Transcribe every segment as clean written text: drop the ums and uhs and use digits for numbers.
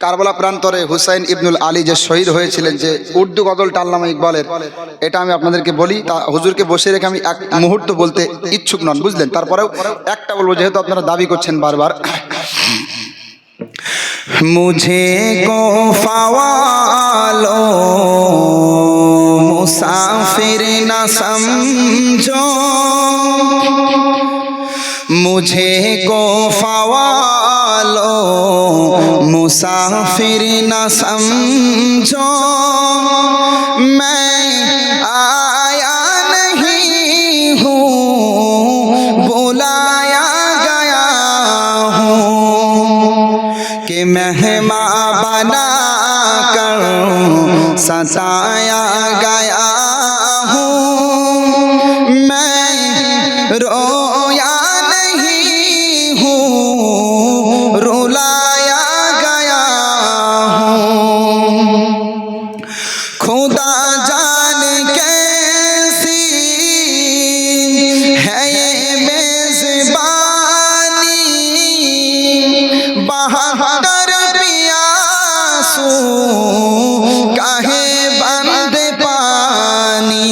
কারবালা প্রান্তরে হুসাইন ইবনুল আলী যে শহীদ হয়েছিলেন, যে উর্দু গজলটা আল্লামা ইকবালের, এটা আমি আপনাদেরকে বলি। তা হুজুরকে বসে রেখে আমি এক মুহূর্ত বলতে ইচ্ছুক নন, বুঝলেন? তারপরেও একটা বলবো, যেহেতু আপনারা দাবি করছেন বারবার। মুঝে গো ফাওয়ালো মুসাফির না সমঝো, मुझे को फवालो मुसाफिर न समझो, मैं आया नहीं हूँ बुलाया गया हूँ, कि मेहमान बना कर सताया गया हूँ, मैं रोया रुलाया गया हूँ। खुदा जान कैसी है ये मेज़बानी, बहाकर पियासू काहे बंद पानी,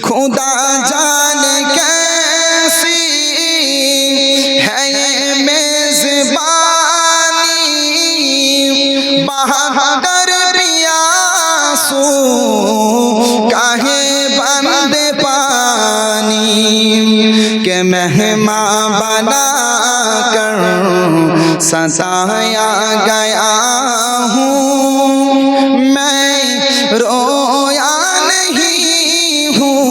खुदा जान कैसी है ये मेज़बानी, बहाकर पियासू काहे बंद पानी, के मेहमान बना कर सताया गया हूँ, मैं रोया नहीं हूँ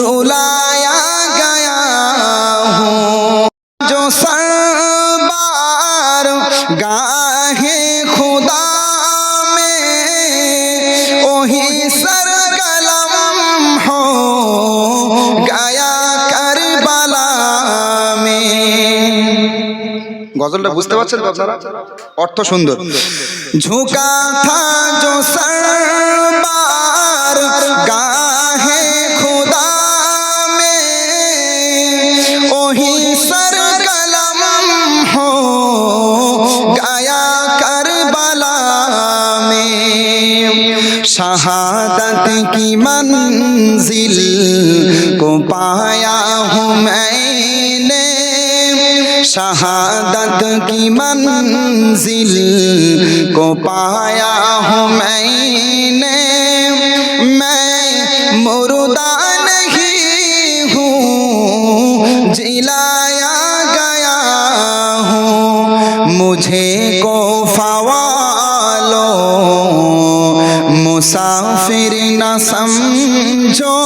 रुलाया गया हूँ। जो सरबार गाहे खुदा में वही सरकलम हो गया करबला में। গজলটা বুঝতে পারছেন তো আপনারা? অর্থ সুন্দর। ঝুঁকা থা जो सरबार गाहे खुदा में वही सरकलम हो गया करबला में, शहादत की मंजिल को पाया हूँ मैंने, शहादत की मंजिल को पाया हूँ मैंने, मैं मुर्दा नहीं हूँ जिलाया गया हूँ, मुझे को फवालो मुसाफिर न समझो,